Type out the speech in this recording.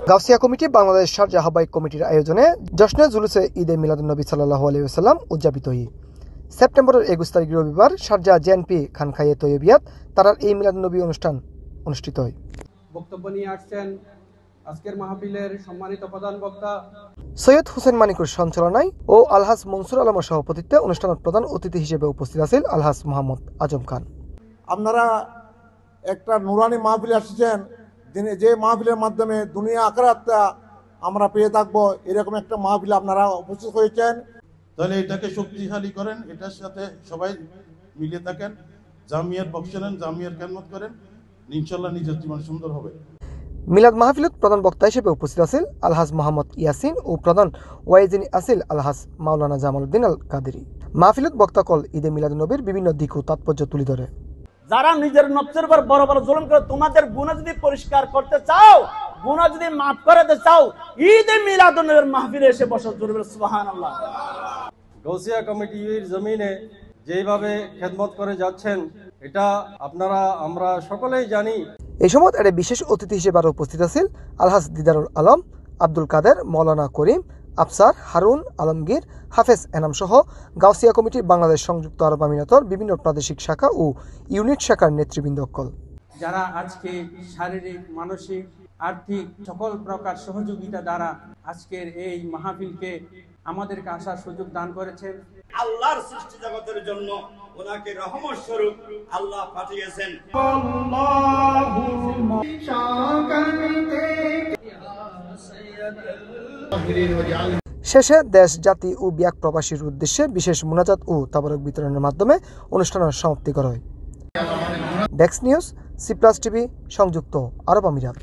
Gausia committee Bangladesh Sharjah আহ্বায়ক কমিটির আয়োজনে জশ্নে জুলুসে ঈদে মিলাদুন্নবী সাল্লাল্লাহু আলাইহি ওয়াসাল্লাম উদযাপিত হয়। সেপ্টেম্বরের 21 তারিখ রবিবার শারজাহ জেএনপি খানখাইয়ে তৈয়বিয়াত তারার এই মিলাদুন্নবী অনুষ্ঠান অনুষ্ঠিত হয়। বক্তব্য নিয়ে আসছেন আজকের মাহফিলের সম্মানিত প্রধান বক্তা সৈয়দ হোসেন মানিকুর সঞ্চালনায় ও আলহাজ মনসুর আলমের সভাপতিত্বে অনুষ্ঠানের প্রধান অতিথি হিসেবে উপস্থিত আছেন আলহাজ মোহাম্মদ আজম খান। আপনারা একটা নুরানি মাহফিলে আসছেন, যে মাহফিলের মাধ্যমে দুনিয়া আখিরাতটা আমরা পেয়ে থাকবো, এরকম একটা মাহফিলে আপনারা উপস্থিত হয়েছেন। তাহলে এটাকে শক্তিশালী করেন, এটার সাথে সবাই মিলে থাকেন, জামিয়ার পক্ষ নেন, জামিয়ার খেদমত করেন, ইনশাআল্লাহ নিজের জীবন সুন্দর হবে। মিলাদ মাহফিলত প্রধান বক্তা হিসেবে উপস্থিত আছেন আলহাজ মোহাম্মদ ইয়াসিন ও প্রধান ওয়াইজিন আসিল আলহাজ মাওলানা জামালউদ্দিন আল কাদেরী। মাহফিলত বক্তা কল ঈদে মিলাদুন্নবীর বিভিন্ন দিক ও তাৎপর্য তুলে ধরে। যারা নিজের নফসের উপর বড় বড় জুলুম করে, তোমাদের গুনাহ যদি পরিষ্কার করতে চাও, গুনাহ যদি মাফ করতে চাও, ঈদে মিলাদুন্নবীর মাহফিলে এসে বসো, জোরে বলো সুবহানাল্লাহ। গাউসিয়া কমিটির জমিনে যেভাবে খেদমত করে যাচ্ছেন, এটা আপনারা আমরা সকলেই জানি। এই সময় এর বিশেষ অতিথি হিসেবে আরো উপস্থিত আছেন আলহাজ দিদারুল আলম, আব্দুল কাদের, মৌলানা করিম, আফসার, হারুন, আলমগীর, হাফেজ এনাম সহ গাউসিয়া কমিটি বাংলাদেশ সংযুক্ত আরব আমিরাতর বিভিন্ন প্রাদেশিক শাখা ও ইউনিট শাখার নেতৃবৃন্দ। যারা আজকে শারীরিক, মানসিক, আর্থিক সকল প্রকার সহযোগিতা দ্বারা আজকের এই মাহফিলকে আমাদেরকে আসার সুযোগ দান করেছেন। আল্লাহর সৃষ্টি জগতের জন্য ওনাকে রহমত স্বরূপ আল্লাহ পাঠিয়েছেন। শেষে দেশ, জাতি ও বিয়াক প্রবাসীর উদ্দেশ্যে বিশেষ মুনাজাত ও তাবারক বিতরণের মাধ্যমে অনুষ্ঠানের সমাপ্তি করা হয়। ডেস্ক নিউজ, সি+ টিভি, সংযুক্ত আরব আমিরাত।